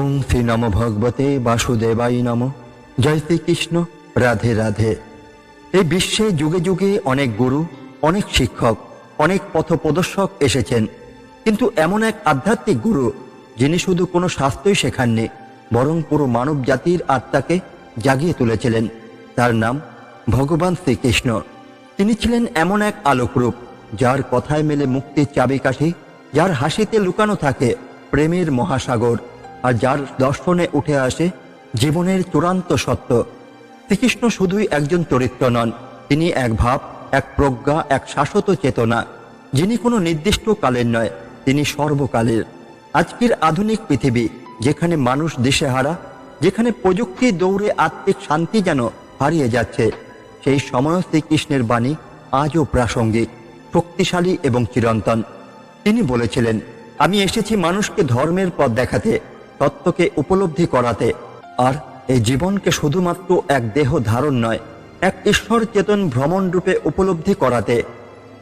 ওং শ্রী নম ভগবতে বাসুদেবাই নম। জয় শ্রীকৃষ্ণ। রাধে রাধে। এই বিশ্বে যুগে যুগে অনেক গুরু, অনেক শিক্ষক, অনেক পথপ্রদর্শক এসেছেন, কিন্তু এমন এক আধ্যাত্মিক গুরু যিনি শুধু কোনো শাস্ত্রই শেখাননি, বরং পুরো মানব জাতির আত্মাকে জাগিয়ে তুলেছিলেন। তার নাম ভগবান শ্রীকৃষ্ণ। তিনি ছিলেন এমন এক আলোকরূপ যার কথায় মেলে মুক্তির চাবিকাঠি, যার হাসিতে লুকানো থাকে প্রেমের মহাসাগর, আর যার দর্শনে উঠে আসে জীবনের চূড়ান্ত সত্য। শ্রীকৃষ্ণ শুধুই একজন চরিত্র নন, তিনি এক ভাব, এক প্রজ্ঞা, এক শাশ্বত চেতনা, যিনি কোনো নির্দিষ্ট কালের নয়, তিনি সর্বকালের। আজকের আধুনিক পৃথিবী, যেখানে মানুষ দিশেহারা, যেখানে প্রযুক্তির দৌড়ে আত্মিক শান্তি যেন হারিয়ে যাচ্ছে, সেই সময় শ্রীকৃষ্ণের বাণী আজও প্রাসঙ্গিক, শক্তিশালী এবং চিরন্তন। তিনি বলেছিলেন, আমি এসেছি মানুষকে ধর্মের পথ দেখাতে, তত্ত্বকে উপলব্ধি করাতে, আর এই জীবনকে শুধুমাত্র এক দেহ ধারণ নয়, এক ঈশ্বর চেতন ভ্রমণ রূপে উপলব্ধি করাতে।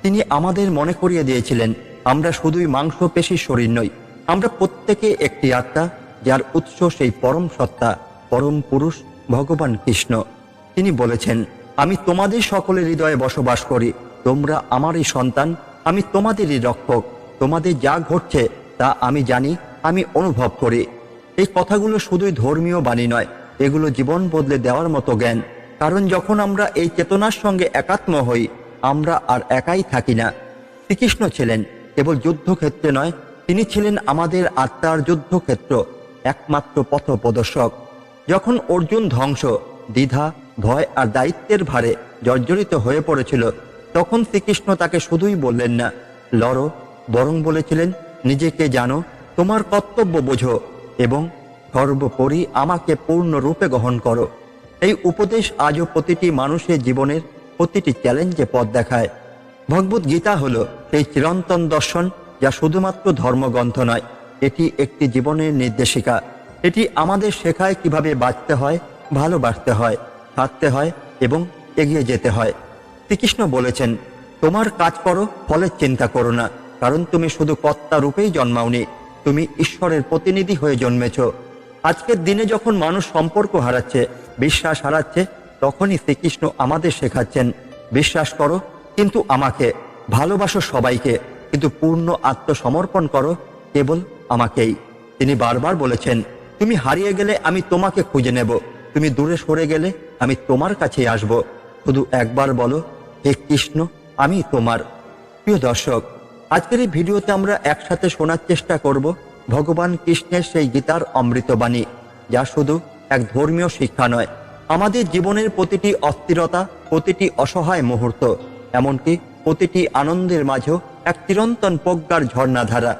তিনি আমাদের মনে করিয়ে দিয়েছিলেন, আমরা শুধুই মাংসপেশির শরীর নই, আমরা প্রত্যেকে একটি আত্মা, যার উৎস সেই পরম সত্তা, পরম পুরুষ ভগবান কৃষ্ণ। তিনি বলেছেন, আমি তোমাদের সকলের হৃদয়ে বসবাস করি, তোমরা আমারই সন্তান, আমি তোমাদেরই রক্ষক, তোমাদের যা ঘটছে তা আমি জানি, আমি অনুভব করি। এই কথাগুলো শুধুই ধর্মীয় বাণী নয়, এগুলো জীবন বদলে দেওয়ার মতো জ্ঞান। কারণ যখন আমরা এই চেতনার সঙ্গে একাত্ম হই, আমরা আর একাই থাকি না। শ্রীকৃষ্ণ ছিলেন কেবল যুদ্ধক্ষেত্রে নয়, তিনি ছিলেন আমাদের আত্মার যুদ্ধক্ষেত্র, একমাত্র পথপ্রদর্শক। যখন অর্জুন ধ্বংস, দ্বিধা, ভয় আর দায়িত্বের ভারে জর্জরিত হয়ে পড়েছিল, তখন শ্রীকৃষ্ণ তাকে শুধুই বললেন না, লড়ো, বরং বলেছিলেন, নিজেকে জানো, তোমার কর্তব্য বোঝো এবং সর্বোপরি আমাকে পূর্ণরূপে গ্রহণ করো। এই উপদেশ আজও প্রতিটি মানুষের জীবনের প্রতিটি চ্যালেঞ্জে পথ দেখায়। ভগবদ গীতা হল সেই চিরন্তন দর্শন, যা শুধুমাত্র ধর্মগ্রন্থ নয়, এটি একটি জীবনের নির্দেশিকা। এটি আমাদের শেখায় কিভাবে বাঁচতে হয়, ভালোবাসতে হয়, থাকতে হয় এবং এগিয়ে যেতে হয়। শ্রীকৃষ্ণ বলেছেন, তোমার কাজ করো, ফলের চিন্তা করো না, কারণ তুমি শুধু কর্তা রূপেই জন্মাওনি, তুমি ঈশ্বরের প্রতিনিধি হয়ে জন্মেছ। আজকের দিনে যখন মানুষ সম্পর্ক হারাচ্ছে, বিশ্বাস হারাচ্ছে, তখনই শ্রীকৃষ্ণ আমাদের শেখাচ্ছেন, বিশ্বাস করো কিন্তু আমাকে, ভালোবাসো সবাইকে, কিন্তু পূর্ণ আত্মসমর্পণ করো কেবল আমাকেই। তিনি বারবার বলেছেন, তুমি হারিয়ে গেলে আমি তোমাকে খুঁজে নেব, তুমি দূরে সরে গেলে আমি তোমার কাছেই আসব। শুধু একবার বলো, হে কৃষ্ণ, আমি তোমার। প্রিয় দর্শক, আজকের এই ভিডিওতে আমরা একসাথে শোনার চেষ্টা করব ভগবান কৃষ্ণের সেই গীতার অমৃতবাণী, যা শুধু এক ধর্মীয় শিক্ষা নয়, আমাদের জীবনের প্রতিটি অস্থিরতা, প্রতিটি অসহায় মুহূর্ত, এমনকি প্রতিটি আনন্দের মাঝেও এক চিরন্তন প্রজ্ঞার ঝর্ণাধারা।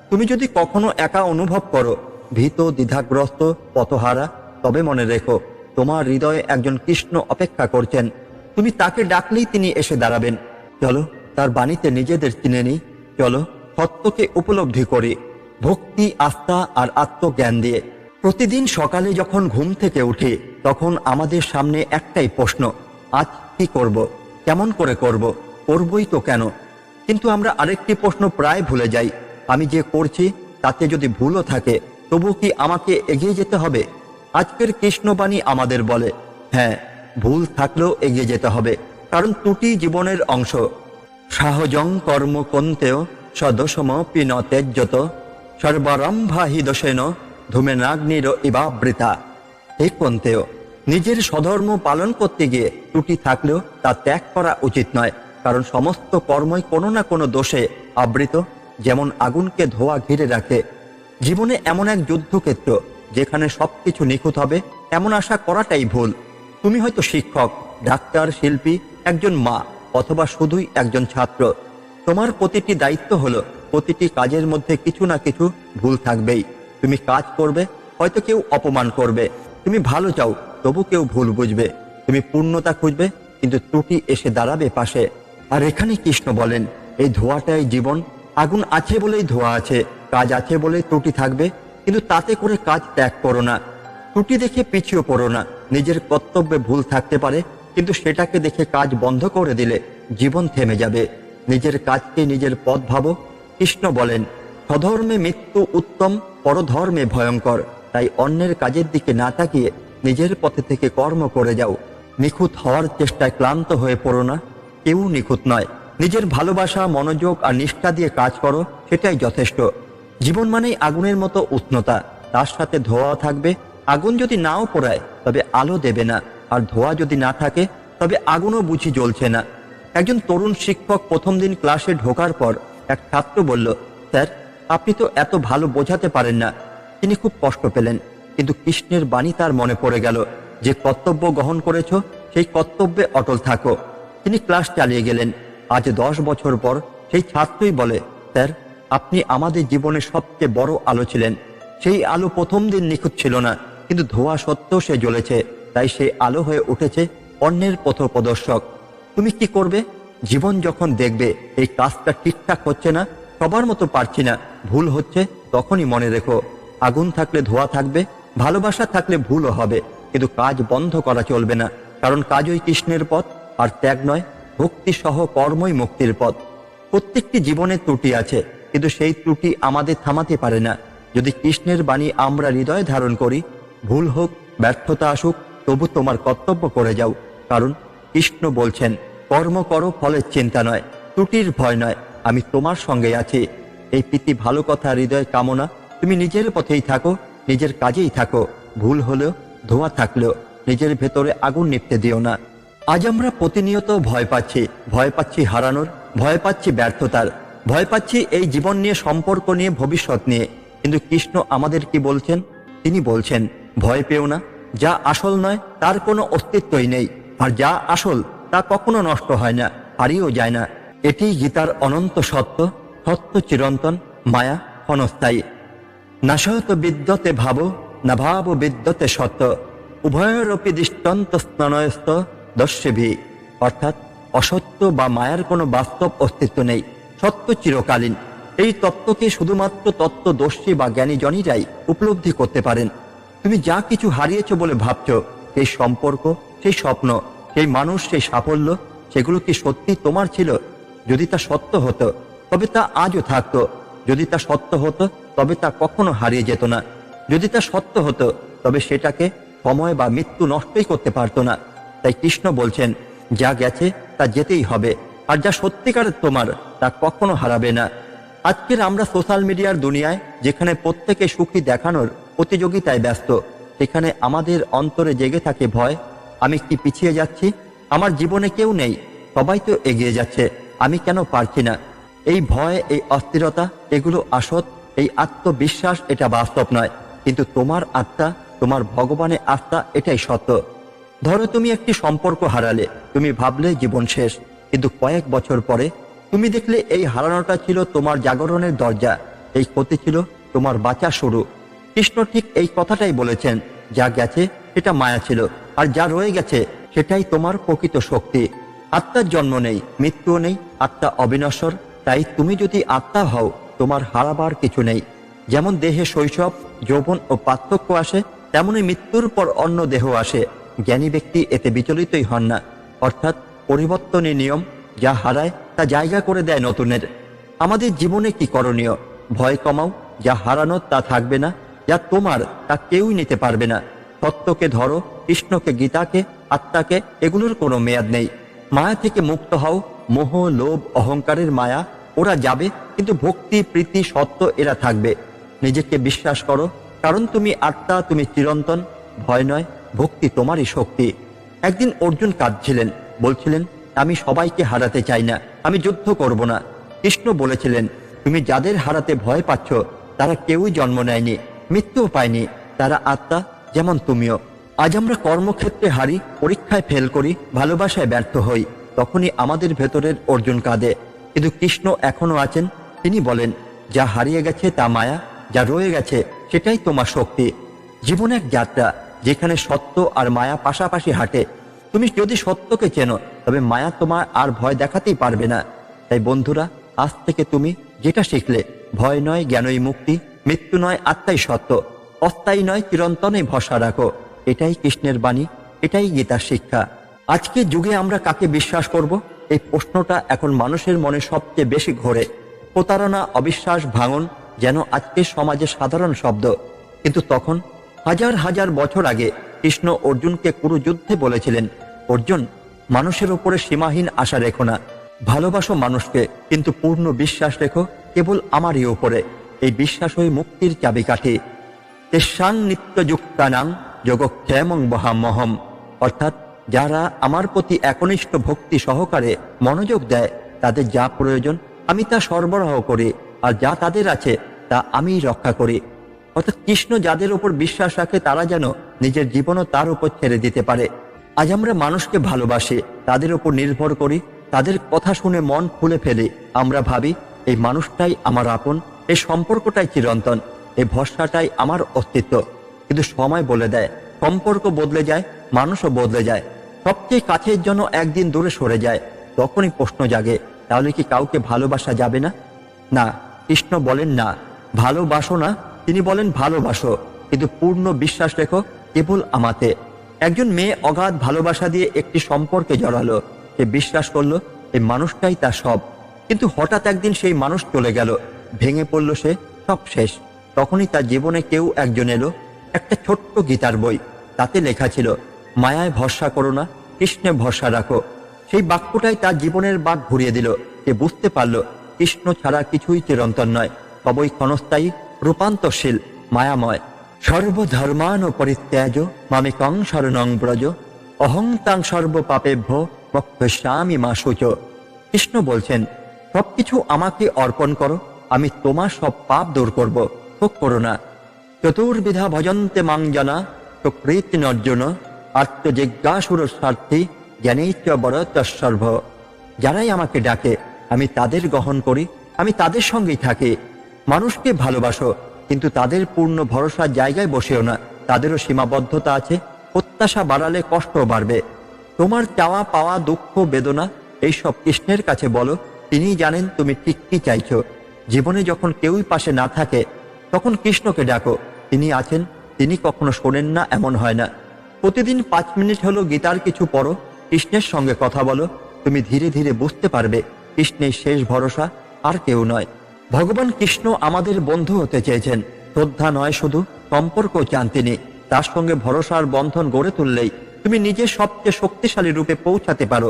তুমি যদি কখনো একা অনুভব করো, ভীত, দ্বিধাগ্রস্ত, পথহারা, তবে মনে রেখো, তোমার হৃদয়ে একজন কৃষ্ণ অপেক্ষা করছেন। তুমি তাকে ডাকলেই তিনি এসে দাঁড়াবেন। চলো তার বাণীতে নিজেদের চিনে নিই, চলো সত্যকে উপলব্ধি করি, ভক্তি, আস্থা আর আত্মজ্ঞান দিয়ে। প্রতিদিন সকালে যখন ঘুম থেকে উঠি, তখন আমাদের সামনে একটাই প্রশ্ন, আজ কি করব, কেমন করে করব, করবই তো কেন। কিন্তু আমরা আরেকটি প্রশ্ন প্রায় ভুলে যাই, আমি যে করছি তাতে যদি ভুলও থাকে, তবু কি আমাকে এগিয়ে যেতে হবে? আজকের কৃষ্ণবাণী আমাদের বলে, হ্যাঁ, ভুল থাকলেও এগিয়ে যেতে হবে, কারণ ত্রুটি জীবনের অংশ। সাহজং কর্ম কন্তেয় সদোষম পিন তেজ্যত সর্বারম্ভা হি দোষেন ধূমেনাগ্নির ইবাবৃতা। হে কন্তেয়, নিজের স্বধর্ম পালন করতে গিয়ে ত্রুটি থাকলেও তা ত্যাগ করা উচিত নয়, কারণ সমস্ত কর্মই কোনো না কোনো দোষে আবৃত, যেমন আগুনকে ধোঁয়া ঘিরে রাখে। জীবনে এমন এক যুদ্ধক্ষেত্র, যেখানে সবকিছু নিখুঁত হবে এমন আশা করাটাই ভুল। তুমি হয়তো শিক্ষক, ডাক্তার, শিল্পী, একজন মা, অথবা শুধুই একজন ছাত্র। তোমার প্রতিটি দায়িত্ব হলো, প্রতিটি কাজের মধ্যে কিছু না কিছু ভুল থাকবেই। তুমি কাজ করবে, হয়তো কেউ অপমান করবে, তুমি ভালো চাও, তবু কেউ ভুল বুঝবে। তুমি পূর্ণতা খুঁজবে, কিন্তু ত্রুটি এসে দাঁড়াবে পাশে। আর এখানে কৃষ্ণ বলেন, এই ধোঁয়াটাই জীবন। আগুন আছে বলেই ধোঁয়া আছে, কাজ আছে বলেই ত্রুটি থাকবে, কিন্তু তাতে করে কাজ ত্যাগ করো না। ত্রুটি দেখে পিছিয়ে পড়ো না। নিজের কর্তব্যে ভুল থাকতে পারে, কিন্তু সেটাকে দেখে কাজ বন্ধ করে দিলে জীবন থেমে যাবে। নিজের কাজকে নিজের পথ ভাবো। কৃষ্ণ বলেন, স্বধর্মে মৃত্যু উত্তম, পরধর্মে ভয়ঙ্কর। তাই অন্যের কাজের দিকে না তাকিয়ে নিজের পথে থেকে কর্ম করে যাও। নিখুঁত হওয়ার চেষ্টায় ক্লান্ত হয়ে পড়ো না, কেউ নিখুঁত নয়। নিজের ভালোবাসা, মনোযোগ আর নিষ্ঠা দিয়ে কাজ করো, সেটাই যথেষ্ট। জীবন মানেই আগুনের মতো উষ্ণতা, তার সাথে ধোঁয়া থাকবে। আগুন যদি নাও পোড়ায় তবে আলো দেবে না, আর ধোঁয়া যদি না থাকে তবে আগুনও বুঝি জ্বলছে না। একজন তরুণ শিক্ষক প্রথম দিন ক্লাসে ঢোকার পর এক ছাত্র বলল, স্যার, আপনি তো এত ভালো বোঝাতে পারেন না। তিনি খুব কষ্ট পেলেন, কিন্তু কৃষ্ণের বাণী তার মনে পড়ে গেল, যে কর্তব্য গ্রহণ করেছ সেই কর্তব্যে অটল থাকো। তিনি ক্লাস চালিয়ে গেলেন। আজ 10 বছর পর সেই ছাত্রই বলে, স্যার, আপনি আমাদের জীবনের সবচেয়ে বড় আলো ছিলেন। সেই আলো প্রথম দিন নিখুঁত ছিল না, কিন্তু ধোঁয়া সত্ত্বেও সে জ্বলেছে, তাই সেই আলো হয়ে উঠেছে অন্যের পথপ্রদর্শক। তুমি কি করবে? জীবন যখন দেখবে এই কাজটা ঠিকঠাক হচ্ছে না, সবার মতো পারছি না, ভুল হচ্ছে, তখনই মনে রেখো, আগুন থাকলে ধোঁয়া থাকবে, ভালোবাসা থাকলে ভুলও হবে, কিন্তু কাজ বন্ধ করা চলবে না। কারণ কাজই কৃষ্ণের পথ, আর ত্যাগ নয়, ভক্তি সহ কর্মই মুক্তির পথ। প্রত্যেকটি জীবনে ত্রুটি আছে, কিন্তু সেই ত্রুটি আমাদের থামাতে পারে না। যদি কৃষ্ণের বাণী আমরা হৃদয়ে ধারণ করি, ভুল হোক, ব্যর্থতা আসুক, তবু তোমার কর্তব্য করে যাও। কারণ কৃষ্ণ বলছেন, কর্ম করো, ফলের চিন্তা নয়, ত্রুটির ভয় নয়, আমি তোমার সঙ্গে আছি। এই প্রীতি ভালো কথা হৃদয় কামনা। তুমি নিজের পথেই থাকো, নিজের কাজেই থাকো। ভুল হলেও, ধোঁয়া থাকলেও নিজের ভেতরে আগুন নিভতে দিও না। আজ আমরা প্রতিনিয়ত ভয় পাচ্ছি হারানোর, ভয় পাচ্ছি ব্যর্থতার, ভয় পাচ্ছি এই জীবন নিয়ে, সম্পর্ক নিয়ে, ভবিষ্যৎ নিয়ে। কিন্তু কৃষ্ণ আমাদের কি বলছেন? তিনি বলছেন, ভয় পেও না। যা আসল নয় তার কোনো অস্তিত্বই নেই, আর যা আসল তা কখনো নষ্ট হয় না, হারিয়েও যায় না। এটি গীতার অনন্ত সত্য। সত্য চিরন্তন, মায়া ক্ষণস্থায়ী। নাশয়ত বিদ্যতে ভাব, না ভাব বিদ্যতে সত্য, উভয়েরপি দৃষ্টান্ত স্নানয়স্ত দর্শভি। অর্থাৎ অসত্য বা মায়ার কোনো বাস্তব অস্তিত্ব নেই, সত্য চিরকালীন। এই তত্ত্বকে শুধুমাত্র তত্ত্বদর্শী বা জ্ঞানীজনেরাই উপলব্ধি করতে পারেন। তুমি যা কিছু হারিয়েছ বলে ভাবছ, সেই সম্পর্ক, সেই স্বপ্ন, সেই মানুষ, সেই সাফল্য, সেগুলো কি সত্যি তোমার ছিল? যদি তা সত্য হতো তবে তা আজও থাকতো। যদি তা সত্য হতো তবে তা কখনো হারিয়ে যেত না। যদি তা সত্য হতো তবে সেটাকে সময় বা মৃত্যু নষ্টই করতে পারতো না। তাই কৃষ্ণ বলছেন, যা গেছে তা যেতেই হবে, আর যা সত্যিকারের তোমার তা কখনো হারাবে না। আজকের আমরা সোশ্যাল মিডিয়ার দুনিয়ায়, যেখানে প্রত্যেকে সুখী দেখানোর প্রতিযোগিতায় ব্যস্ত, সেখানে আমাদের অন্তরে জেগে থাকে ভয়। আমি কি পিছিয়ে যাচ্ছি? আমার জীবনে কেউ নেই, সবাই তো এগিয়ে যাচ্ছে, আমি কেন পারছি না? এই ভয়, এই অস্থিরতা, এগুলো আসত। এই আত্মবিশ্বাস, এটা বাস্তব নয়, কিন্তু তোমার আত্মা, তোমার ভগবানে আস্থা, এটাই সত্য। ধরো তুমি একটি সম্পর্ক হারালে, তুমি ভাবলে জীবন শেষ, কিন্তু কয়েক বছর পরে তুমি দেখলে এই হারানোটা ছিল তোমার জাগরণের দরজা, এই ক্ষতি ছিল তোমার বাঁচা শুরু। কৃষ্ণ ঠিক এই কথাটাই বলেছেন, যা গেছে সেটা মায়া ছিল, আর যা রয়ে গেছে সেটাই তোমার প্রকৃত শক্তি। আত্মার জন্ম নেই, মৃত্যুও নেই, আত্মা অবিনশ্বর। তাই তুমি যদি আত্মা হও, তোমার হারাবার কিছু নেই। যেমন দেহে শৈশব, যৌবন ও পার্থক্য আসে, তেমনি মৃত্যুর পর অন্য দেহ আসে। জ্ঞানী ব্যক্তি এতে বিচলিতই হন না। অর্থাৎ পরিবর্তনের নিয়ম, যা হারায় তা জায়গা করে দেয় নতুনের। আমাদের জীবনে কি করণীয়? ভয় কমাও, যা হারানো তা থাকবে না, যা তোমার তা কেউই নিতে পারবে না। সত্যকে ধরো, কৃষ্ণকে, গীতাকে, আত্মাকে, এগুলোর কোনো মেয়াদ নেই। মায়া থেকে মুক্ত হও। মোহ, লোভ, অহংকারের মায়া, ওরা যাবে, কিন্তু ভক্তি, প্রীতি, সত্য, এরা থাকবে। নিজেকে বিশ্বাস করো, কারণ তুমি আত্মা, তুমি চিরন্তন। ভয় নয়, ভক্তি তোমারই শক্তি। একদিন অর্জুন কাঁদছিলেন, বলছিলেন, আমি সবাইকে হারাতে চাই না, আমি যুদ্ধ করব না। কৃষ্ণ বলেছিলেন, তুমি যাদের হারাতে ভয় পাচ্ছ তারা কেউই জন্ম নেয়নি, মৃত্যুও পায়নি, তারা আত্মা, যেমন তুমিও। আজ আমরা কর্মক্ষেত্রে হারি, পরীক্ষায় ফেল করি, ভালোবাসায় ব্যর্থ হই, তখনই আমাদের ভেতরের অর্জুন কাঁদে। কিন্তু কৃষ্ণ এখনো আছেন। তিনি বলেন, যা হারিয়ে গেছে তা মায়া, যা রয়ে গেছে সেটাই তোমার শক্তি। জীবন এক যাত্রা, যেখানে সত্য আর মায়া পাশাপাশি হাঁটে। তুমি যদি সত্যকে চেনো, তবে মায়া তোমার আর ভয় দেখাতেই পারবে না। তাই বন্ধুরা, আজ থেকে তুমি যেটা শিখলে, ভয় নয়, জ্ঞানই মুক্তি, মৃত্যু নয়, আত্মাই সত্য, অস্থায়ী নয়, চিরন্তনে ভরসা রাখো। এটাই কৃষ্ণের বাণী, এটাই গীতার শিক্ষা। আজকের যুগে আমরা কাকে বিশ্বাস করব? এই প্রশ্নটা এখন মানুষের মনে সবচেয়ে বেশি ঘোরে। প্রতারণা, অবিশ্বাস, ভাঙন যেন আজকের সমাজে সাধারণ শব্দ, কিন্তু তখন হাজার হাজার বছর আগে কৃষ্ণ অর্জুনকে কুরুযুদ্ধে বলেছিলেন, অর্জুন, মানুষের উপরে সীমাহীন আশা রেখো না, ভালোবাসো মানুষকে, কিন্তু পূর্ণ বিশ্বাস রেখো কেবল আমারই উপরে। এই বিশ্বাসই মুক্তির চাবিকাঠি। তেষাং নিত্যযুক্তানাং যোগক্ষেমং বহাম্যহম, অর্থাৎ যারা আমার প্রতি একনিষ্ঠ ভক্তি সহকারে মনোযোগ দেয়, তাদের যা প্রয়োজন আমি তা সরবরাহ করি, আর যা তাদের আছে তা আমি রক্ষা করি। অর্থাৎ কৃষ্ণ যাদের উপর বিশ্বাস রাখে তারা যেন নিজের জীবনও তার উপর ছেড়ে দিতে পারে। আজ আমরা মানুষকে ভালোবাসি, তাদের উপর নির্ভর করি, তাদের কথা শুনে মন খুলে ফেলি। আমরা ভাবি এই মানুষটাই আমার আপন, এই সম্পর্কটাই চিরন্তন, এই ভরসাটাই আমার অস্তিত্ব। কিন্তু সময় বলে দেয়, সম্পর্ক বদলে যায়, মানুষও বদলে যায়। সবচেয়ে কাছের জন্য একদিন দূরে সরে যায়। তখনই প্রশ্ন জাগে, তাহলে কি কাউকে ভালোবাসা যাবে না? না, কৃষ্ণ বলেন না ভালোবাসো না, তিনি বলেন ভালোবাসো, কিন্তু পূর্ণ বিশ্বাস রেখো কেবল আমাতে। একজন মেয়ে অগাধ ভালোবাসা দিয়ে একটি সম্পর্কে জড়ালো। সে বিশ্বাস করলো এই মানুষটাই তার সব, কিন্তু হঠাৎ একদিন সেই মানুষ চলে গেল, ভেঙে পড়ল সে, সব শেষ। তখনই তার জীবনে কেউ একজন এলো, একটা ছোট্ট গীতার বই, তাতে লেখা ছিল, মায়ায় ভরসা করো না, কৃষ্ণে ভরসা রাখো। সেই বাক্যটাই তার জীবনের বাঁক ঘুরিয়ে দিল। সে বুঝতে পারল কৃষ্ণ ছাড়া কিছুই চিরন্তন নয়, সবই ক্ষণস্থায়ী, রূপান্তরশীল, মায়াময়। সর্বধর্মান পরিত্যাজ মামেকং শরণং ব্রজ, অহং তাং সর্ব পাপেভ্য বক্ষ্যামি মা শুচ। কৃষ্ণ বলছেন, সবকিছু আমাকে অর্পণ করো, আমি তোমার সব পাপ দূর করব, শোক করো না। চতুর্বিধা ভজন্তে মাং জানা সুকৃতি অর্জুন, আত্মজিজ্ঞাসুর স্বার্থী জ্ঞানেচ্চ বরত সর্ব। যারাই আমাকে ডাকে আমি তাদের গ্রহণ করি, আমি তাদের সঙ্গেই থাকি। মানুষকে ভালোবাসো, কিন্তু তাদের পূর্ণ ভরসার জায়গায় বসেও না, তাদেরও সীমাবদ্ধতা আছে। প্রত্যাশা বাড়ালে কষ্টও বাড়বে। তোমার চাওয়া পাওয়া, দুঃখ, বেদনা এইসব কৃষ্ণের কাছে বলো, তিনিই জানেন তুমি ঠিক কি চাইছো। জীবনে যখন কেউই পাশে না থাকে তখন কৃষ্ণকে ডাকো, তিনি আছেন, তিনি কখনো শোনেন না এমন হয় না। প্রতিদিন 5 মিনিট হলো গীতার কিছু পড়ো, কৃষ্ণের সঙ্গে কথা বলো, তুমি ধীরে ধীরে বুঝতে পারবে কৃষ্ণের শেষ ভরসা আর কেউ নয়। ভগবান কৃষ্ণ আমাদের বন্ধু হতে চেয়েছেন, শ্রদ্ধা নয় শুধু, সম্পর্ক চান তিনি। তার সঙ্গে ভরসার বন্ধন গড়ে তুললেই তুমি নিজের সবচেয়ে শক্তিশালী রূপে পৌঁছাতে পারো।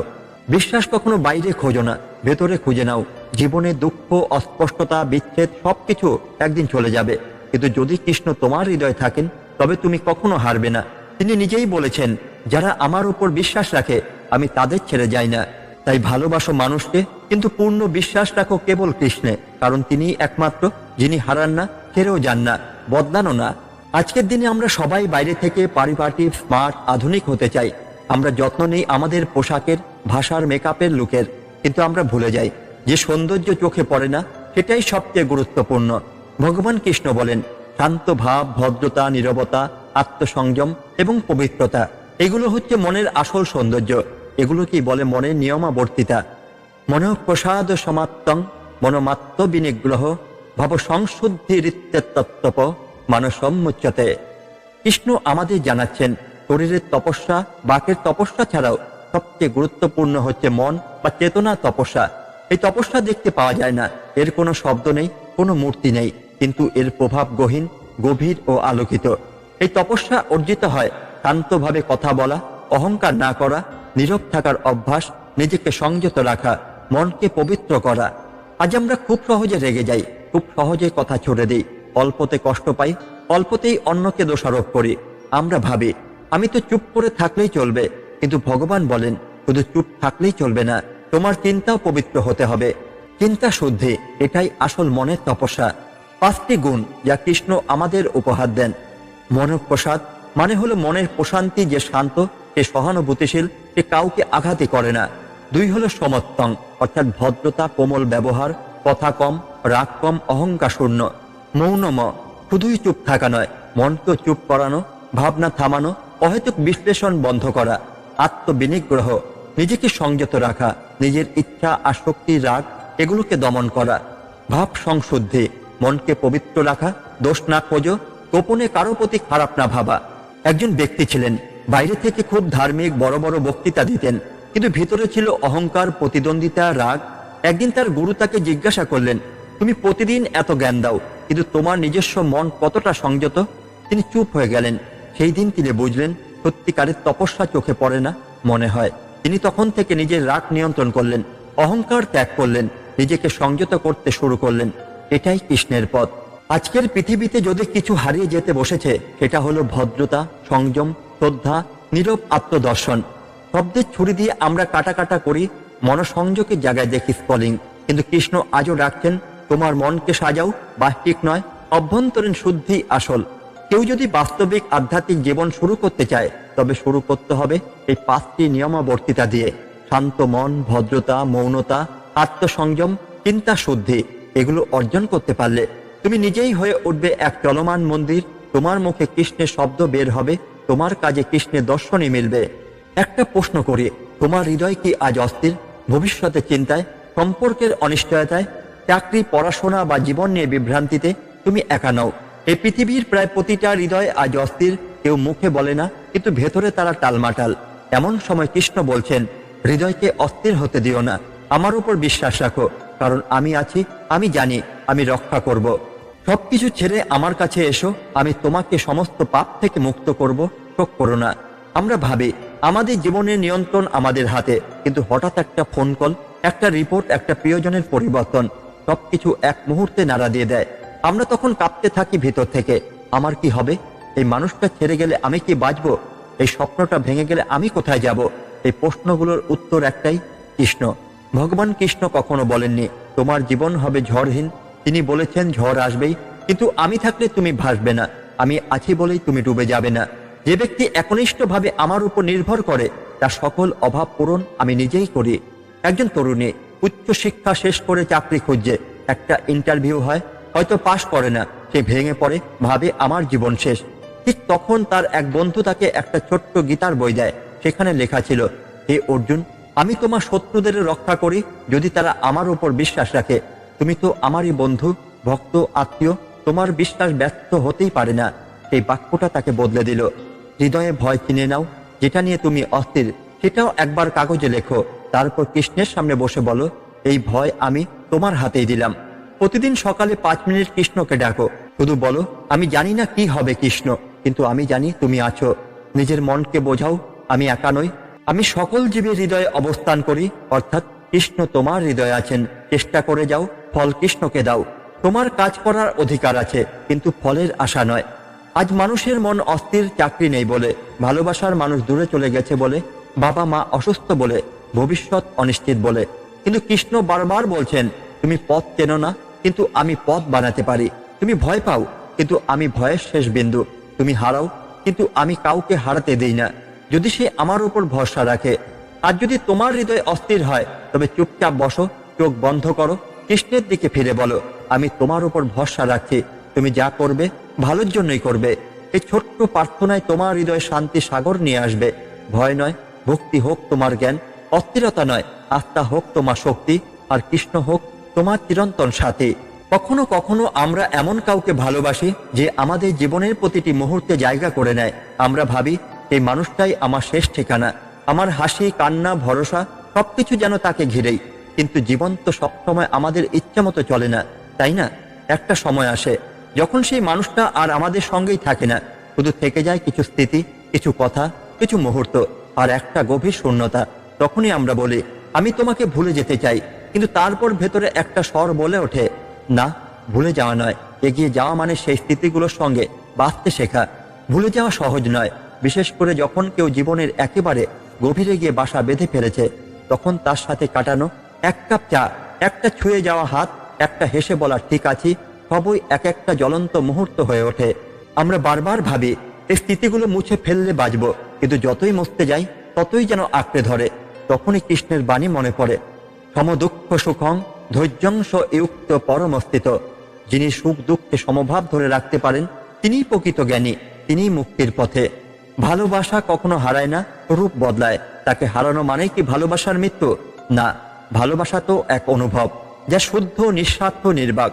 বিশ্বাস কখনো বাইরে খোঁজো না, ভেতরে খুঁজে নাও। জীবনে দুঃখ, অস্পষ্টতা, বিচ্ছেদ সবকিছু একদিন চলে যাবে, কিন্তু যদি কৃষ্ণ তোমার হৃদয়ে থাকেন তবে তুমি কখনো হারবে না। তিনি নিজেই বলেছেন, যারা আমার উপর বিশ্বাস রাখে আমি তাদের ছেড়ে যাই না। তাই ভালোবাসো মানুষকে, কিন্তু পূর্ণ বিশ্বাস রাখো কেবল কৃষ্ণে, কারণ তিনি একমাত্র যিনি হারান না, ছেড়েও যান না, বদলানো না। আজকের দিনে আমরা সবাই বাইরে থেকে পারিপাটি, স্মার্ট, আধুনিক হতে চাই। আমরা যত্ন নেই আমাদের পোশাকের, ভাষার, মেকআপের, লুকের, কিন্তু আমরা ভুলে যাই যে সৌন্দর্য চোখে পড়ে না সেটাই সবচেয়ে গুরুত্বপূর্ণ। ভগবান কৃষ্ণ বলেন, শান্ত ভাব, ভদ্রতা, নীরবতা, আত্মসংযম এবং পবিত্রতা এগুলো হচ্ছে মনের আসল সৌন্দর্য। এগুলোকেই বলে মনের নিয়মাবর্তিতা। মনঃপ্রসাদ সমাত্তং মনোমাত্ম বিনিগ্রহ ভাব সংশুদ্ধিরিত্যতত্ত্বপ মানসম্মুচ্যতে। কৃষ্ণ আমাদের জানাচ্ছেন, শরীরের তপস্যা, বাকের তপস্যা ছাড়াও সবচেয়ে গুরুত্বপূর্ণ হচ্ছে মন বা চেতনা তপস্যা। এই তপস্যা দেখতে পাওয়া যায় না, এর কোনো শব্দ নেই, কোনো মূর্তি নেই, কিন্তু এর প্রভাব গহীন, গভীর ও আলোকিত। এই তপস্যা অর্জিত হয় শান্তভাবে কথা বলা, অহংকার না করা, নীরব থাকার অভ্যাস, নিজেকে সংযত রাখা, মনকে পবিত্র করা। আজ আমরা খুব সহজে রেগে যাই, খুব সহজে কথা ছড়ে দিই, অল্পতে কষ্ট পাই, অল্পতেই অন্যকে দোষারোপ করি। আমরা ভাবি আমি তো চুপ করে থাকলেই চলবে, কিন্তু ভগবান বলেন শুধু চুপ থাকলেই চলবে না, তোমার চিন্তাও পবিত্র হতে হবে। চিন্তা শুদ্ধি, এটাই আসল মনের তপস্যা। 5টি গুণ যা কৃষ্ণ আমাদের উপহার দেন। মনঃপ্রসাদ মানে হলো মনের প্রশান্তি, যে শান্ত, সে সহানুভূতিশীল, সে কাউকে আঘাতই করে না। 2 হলো সমত্তং, অর্থাৎ ভদ্রতা, কোমল ব্যবহার, কথা কম, রাগ কম, অহংকার শূন্য। মৌনম, শুধুই চুপ থাকা নয়, মনকেও চুপ করানো, ভাবনা থামানো, অহেতুক বিশ্লেষণ বন্ধ করা। আত্মবিনিগ্রহ, নিজেকে সংযত রাখা, নিজের ইচ্ছা, আসক্তি, রাগ এগুলোকে দমন করা। ভাব সংশুদ্ধি, মনকে পবিত্র রাখা, দোষ না খোঁজো, গোপনে কারো প্রতি খারাপ না ভাবা। একজন ব্যক্তি ছিলেন, বাইরে থেকে খুব ধার্মিক, বড় বড় বক্তৃতা দিতেন, কিন্তু ভিতরে ছিল অহংকার, প্রতিদ্বন্দ্বিতা, রাগ। একদিন তার গুরু তাকে জিজ্ঞাসা করলেন, তুমি প্রতিদিন এত জ্ঞান দাও, কিন্তু তোমার নিজস্ব মন কতটা সংযত? তিনি চুপ হয়ে গেলেন। সেই দিন তিনি বুঝলেন সত্যিকারের তপস্যা চোখে পড়ে না, মনে হয়। তিনি তখন থেকে নিজের রাগ নিয়ন্ত্রণ করলেন, অহংকার ত্যাগ করলেন, নিজেকে সংযত করতে শুরু করলেন। এটাই কৃষ্ণের পথ। আজকের পৃথিবীতে যদি কিছু হারিয়ে যেতে বসেছে, সেটা হলো ভদ্রতা, সংযম, শ্রদ্ধা, নীরব আত্মদর্শন। শব্দের ছুরি দিয়ে আমরা কাটা কাটা করি, মনসংযোগের জায়গায় দেখি স্কলিং। কিন্তু কৃষ্ণ আজও ডাকছেন, তোমার মনকে সাজাও, বাহ্যিক নয়, অভ্যন্তরীণ শুদ্ধি আসল। কেউ যদি বাস্তবিক আধ্যাত্মিক জীবন শুরু করতে চায়, তবে শুরু করতে হবে এই 5টি নিয়মাবর্তিতা দিয়ে। শান্ত মন, ভদ্রতা, মৌনতা, আত্মসংযম, চিন্তা শুদ্ধি। এগুলো অর্জন করতে পারলে তুমি নিজেই হয়ে উঠবে এক চলমান মন্দির। তোমার মুখে কৃষ্ণের শব্দ বের হবে, তোমার কাজে কৃষ্ণের দর্শনই মিলবে। একটা প্রশ্ন করি, তোমার হৃদয় কি আজ অস্থির? ভবিষ্যতের চিন্তায়, সম্পর্কের অনিশ্চয়তায়, চাকরি, পড়াশোনা বা জীবন নিয়ে বিভ্রান্তিতে? তুমি একা নও। এই পৃথিবীর প্রায় প্রতিটা হৃদয় আজ অস্থির। কেউ মুখে বলে না, কিন্তু ভেতরে তারা টালমাটাল। এমন সময় কৃষ্ণ বলছেন, হৃদয়কে অস্থির হতে দিও না, আমার উপর বিশ্বাস রাখো, কারণ আমি আছি, আমি জানি, আমি রক্ষা করব। সবকিছু ছেড়ে আমার কাছে এসো, আমি তোমাকে সমস্ত পাপ থেকে মুক্ত করব, শোক করো না। আমরা ভাবি আমাদের জীবনের নিয়ন্ত্রণ আমাদের হাতে, কিন্তু হঠাৎ একটা ফোন কল, একটা রিপোর্ট, একটা প্রিয়জনের পরিবর্তন সবকিছু এক মুহূর্তে নাড়া দিয়ে দেয়। আমরা তখন কাঁপতে থাকি ভিতর থেকে, আমার কি হবে? এই মানুষটা ছেড়ে গেলে আমি কি বাঁচবো? এই স্বপ্নটা ভেঙে গেলে আমি কোথায় যাব? এই প্রশ্নগুলোর উত্তর একটাই, কৃষ্ণ। ভগবান কৃষ্ণ কখনো বলেননি তোমার জীবন হবে ঝড়হীন। তিনি বলেছেন ঝড় আসবেই, কিন্তু আমি থাকলে তুমি ভাসবে না, আমি আছি বলেই তুমি ডুবে যাবে না। যে ব্যক্তি একনিষ্ঠভাবে আমার উপর নির্ভর করে, তার সকল অভাব পূরণ আমি নিজেই করি। একজন তরুণী উচ্চ শিক্ষা শেষ করে চাকরি খুঁজছে, একটা ইন্টারভিউ হয়, হয়তো পাশ করে না, সে ভেঙে পড়ে, ভাবে আমার জীবন শেষ। ঠিক তখন তার এক বন্ধু তাকে একটা ছোট্ট গীতার বই দেয়। সেখানে লেখা ছিল, হে অর্জুন, আমি তোমার শত্রুদের রক্ষা করি যদি তারা আমার উপর বিশ্বাস রাখে। তুমি তো আমারই বন্ধু, ভক্ত, আত্মীয়, তোমার বিশ্বাস ব্যর্থ হতেই পারে না। এই বাক্যটা তাকে বদলে দিল। হৃদয়ে ভয় চিনে নাও, যেটা নিয়ে তুমি অস্থির, সেটাও একবার কাগজে লেখো, তারপর কৃষ্ণের সামনে বসে বলো, এই ভয় আমি তোমার হাতেই দিলাম। প্রতিদিন সকালে 5 মিনিট কৃষ্ণকে ডাকো, শুধু বলো, আমি জানি না কি হবে কৃষ্ণ, কিন্তু আমি জানি তুমি আছো। নিজের মনকে বোঝাও, আমি একা নই, আমি সকল জীবের হৃদয়ে অবস্থান করি, অর্থাৎ কৃষ্ণ তোমার হৃদয়ে আছেন। চেষ্টা করে যাও, ফল কৃষ্ণকে দাও। তোমার কাজ করার অধিকার আছে, কিন্তু ফলের আশা নয়। আজ মানুষের মন অস্থির, চাকরি নেই বলে, ভালোবাসার মানুষ দূরে চলে গেছে বলে, বাবা মা অসুস্থ বলে, ভবিষ্যৎ অনিশ্চিত বলে। কিন্তু কৃষ্ণ বারবার বলছেন, তুমি পথ চেনো না, কিন্তু আমি পথ বানাতে পারি। তুমি ভয় পাও, কিন্তু আমি ভয়ের শেষ বিন্দু। তুমি হারাও, কিন্তু আমি কাউকে হারাতে দেই না, যদি সে আমার উপর ভরসা রাখে। আর যদি তোমার হৃদয় অস্থির হয়, তবে চুপচাপ বসো, চোখ বন্ধ করো, কৃষ্ণের দিকে ফিরে বলো, আমি তোমার উপর ভরসা রাখছি, তুমি যা করবে ভালোর জন্যই করবে। এই ছোট্ট প্রার্থনায় তোমার হৃদয় শান্তি সাগর নিয়ে আসবে। ভয় নয়, ভক্তি হোক তোমার জ্ঞান, অস্থিরতা নয়, আস্থা হোক তোমার শক্তি, আর কৃষ্ণ হোক তোমার চিরন্তন সাথী। কখনো কখনো আমরা এমন কাউকে ভালোবাসি যে আমাদের জীবনের প্রতিটি মুহূর্তে জায়গা করে নেয়। আমরা ভাবি এই মানুষটাই আমার শেষ ঠিকানা, আমার হাসি, কান্না, ভরসা সবকিছু যেন তাকে ঘিরেই। কিন্তু জীবন তো সবসময় আমাদের ইচ্ছা মতো চলে না, তাই না? একটা সময় আসে যখন সেই মানুষটা আর আমাদের সঙ্গেই থাকে না, শুধু থেকে যায় কিছু স্মৃতি, কিছু কথা, কিছু মুহূর্ত, আর একটা গভীর শূন্যতা। তখনই আমরা বলি, আমি তোমাকে ভুলে যেতে চাই, কিন্তু তারপর ভেতরে একটা স্বর বলে ওঠে, না, ভুলে যাওয়া নয়, এগিয়ে যাওয়া মানে সেই স্মৃতিগুলোর সঙ্গে বাঁচতে শেখা। ভুলে যাওয়া সহজ নয়, বিশেষ করে যখন কেউ জীবনের একেবারে গভীরে গিয়ে বাসা বেঁধে ফেলেছে। তখন তার সাথে কাটানো এক কাপ চা, একটা ছুঁয়ে যাওয়া হাত, একটা হেসে বলা ঠিক আছি, সবই এক একটা জ্বলন্ত মুহূর্ত হয়ে ওঠে। আমরা বারবার ভাবি এই স্মৃতিগুলো মুছে ফেললে বাঁচব, কিন্তু যতই মুছতে যাই ততই যেন আঁকড়ে ধরে। তখনই কৃষ্ণের বাণী মনে পড়ে, সম দুঃখ সুখং ধৈর্যংশ ইউক্ত পরমস্থিত। যিনি সুখ দুঃখে সমভাব ধরে রাখতে পারেন, তিনিই প্রকৃত জ্ঞানী, তিনিই মুক্তির পথে। ভালোবাসা কখনো হারায় না, রূপ বদলায়। তাকে হারানো মানেই কি ভালোবাসার মৃত্যু? না, ভালোবাসা তো এক অনুভব, যা শুদ্ধ, নিঃস্বার্থ, নির্বাক।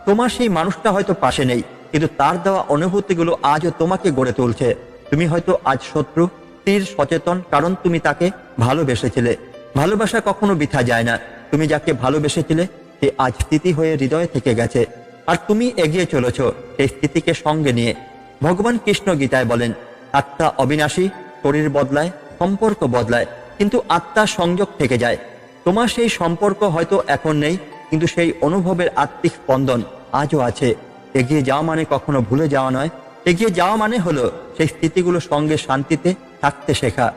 তোমার সেই মানুষটা হয়তো পাশে নেই, কিন্তু তার দেওয়া অনুভূতিগুলো আজও তোমাকে গড়ে তুলছে। তুমি হয়তো আজ শত্রু, স্থির, সচেতন, কারণ তুমি তাকে ভালোবেসেছিলে। ভালোবাসা কখনো বৃথা যায় না। তুমি যাকে ভালোবেসেছিলে সে আজ স্মৃতি হয়ে হৃদয়ে থেকে গেছে, আর তুমি এগিয়ে চলেছ এই স্মৃতিকে সঙ্গে নিয়ে। ভগবান কৃষ্ণ গীতায় বলেন, আত্মা অবিনাশী, শরীর বদলায়, সম্পর্ক বদলায়, কিন্তু আত্মার সংযোগ থেকে যায়। তোমার সেই সম্পর্ক হয়তো এখন নেই, কিন্তু সেই অনুভবের আত্মিক স্পন্দন আজও আছে। এগিয়ে যাওয়া মানে কখনো ভুলে যাওয়া নয়। এগিয়ে যাওয়া মানে হলো সেই স্থিতিগুলোর সঙ্গে শান্তিতে থাকতে শেখা।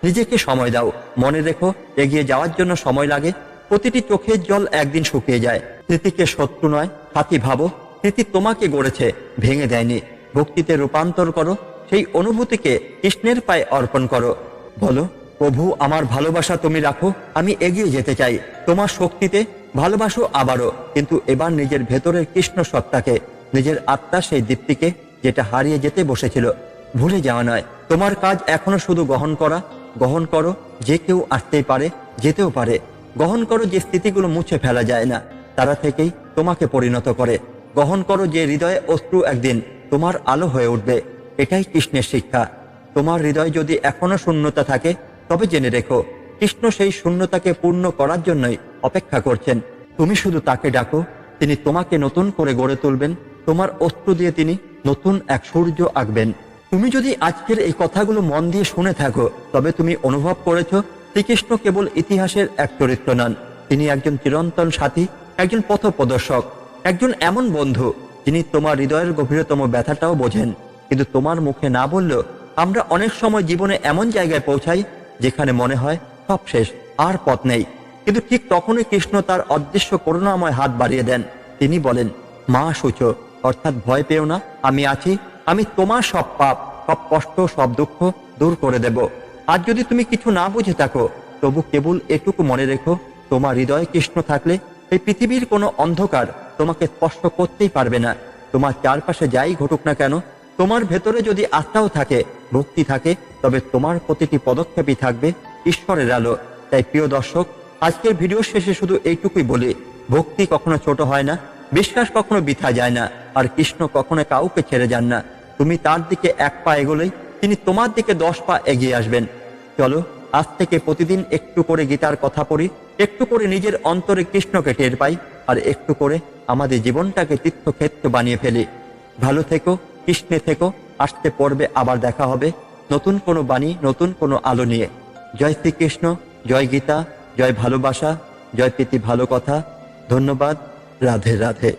নিজেকে সময় দাও। মনে রেখো, এগিয়ে যাওয়ার জন্য সময় লাগে। প্রতিটি চোখের জল একদিন শুকিয়ে যায়। স্মৃতিকে শত্রু নয়, সাথী ভাবো। স্মৃতি তোমাকে গড়েছে, ভেঙে দেয়নি। ভক্তিতে রূপান্তর করো। সেই অনুভূতিকে কৃষ্ণের পায়ে অর্পণ করো। বলো, প্রভু, আমার ভালোবাসা তুমি রাখো, আমি এগিয়ে যেতে চাই তোমার শক্তিতে। ভালোবাসো আবারও, কিন্তু এবার নিজের ভেতরের কৃষ্ণ সত্তাকে, নিজের আত্মার সেই দীপ্তিকে, যেটা হারিয়ে যেতে বসেছিল। ভুলে যাওয়া নয়। তোমার কাজ এখনো শুধু গ্রহণ করা। গ্রহণ করো যে কেউ আসতেই পারে, যেতেও পারে। গ্রহণ করো যে স্মৃতিগুলো মুছে ফেলা যায় না, তারা থেকেই তোমাকে পরিণত করে। গ্রহণ করো যে হৃদয়ে অশ্রু একদিন তোমার আলো হয়ে উঠবে। এটাই কৃষ্ণের শিক্ষা। তোমার হৃদয় যদি এখনো শূন্যতা থাকে, তবে জেনে রেখো, কৃষ্ণ সেই শূন্যতাকে পূর্ণ করার জন্যই অপেক্ষা করছেন। তুমি শুধু তাকে ডাকো, তিনি তোমাকে নতুন করে গড়ে তুলবেন। তোমার অশ্রু দিয়ে তিনি নতুন এক সূর্য আঁকবেন। তুমি যদি আজকের এই কথাগুলো মন দিয়ে শুনে থাকো, তবে তুমি অনুভব করেছো শ্রীকৃষ্ণ কেবল ইতিহাসের এক চরিত্র নন। তিনি একজন চিরন্তন সাথী, একজন পথপ্রদর্শক, একজন এমন বন্ধু যিনি তোমার হৃদয়ের গভীরতম ব্যথাটাও বোঝেন। কিন্তু তোমার মুখে না বললেও আমরা অনেক সময় জীবনে এমন জায়গায় পৌঁছাই যেখানে মনে হয় সব শেষ, আর পথ নেই। কিন্তু ঠিক তখনই কৃষ্ণ তার অদৃশ্য করুণাময় হাত বাড়িয়ে দেন। তিনি বলেন, মা সূচ, অর্থাৎ ভয় পেও না, আমি আছি। আমি তোমার সব পাপ, সব কষ্ট, সব দুঃখ দূর করে দেব। আর যদি তুমি কিছু না বুঝে থাকো, তবু কেবল এটুকু মনে রেখো, তোমার হৃদয়ে কৃষ্ণ থাকলে এই পৃথিবীর কোনো অন্ধকার তোমাকে স্পর্শ করতেই পারবে না। তোমার চারপাশে যাই ঘটুক না কেন, তোমার ভেতরে যদি আস্থাও থাকে, ভক্তি থাকে, তবে তোমার প্রতিটি পদক্ষেপই থাকবে ঈশ্বরের আলো। তাই প্রিয় দর্শক, আজকের ভিডিও শেষে শুধু এইটুকুই বলি, ভক্তি কখনো ছোট হয় না, বিশ্বাস কখনো বৃথা যায় না, আর কৃষ্ণ কখনো কাউকে ছেড়ে যান না। তুমি তার দিকে এক পা এগোলেই তিনি তোমার দিকে 10 পা এগিয়ে আসবেন। চলো, আজ থেকে প্রতিদিন একটু করে গীতার কথা পড়ি, একটু করে নিজের অন্তরে কৃষ্ণকে টের পাই, আর একটু করে আমাদের জীবনটাকে তীর্থক্ষেত্র বানিয়ে ফেলি। ভালো থেকো, কৃষ্ণে থেকো। আসতে পর্বে আবার দেখা হবে নতুন কোনো বাণী, নতুন কোনো আলো নিয়ে। জয় শ্রীকৃষ্ণ, জয় গীতা, জয় ভালোবাসা, জয় প্রীতি ভালো কথা। ধন্যবাদ। রাধে রাধে।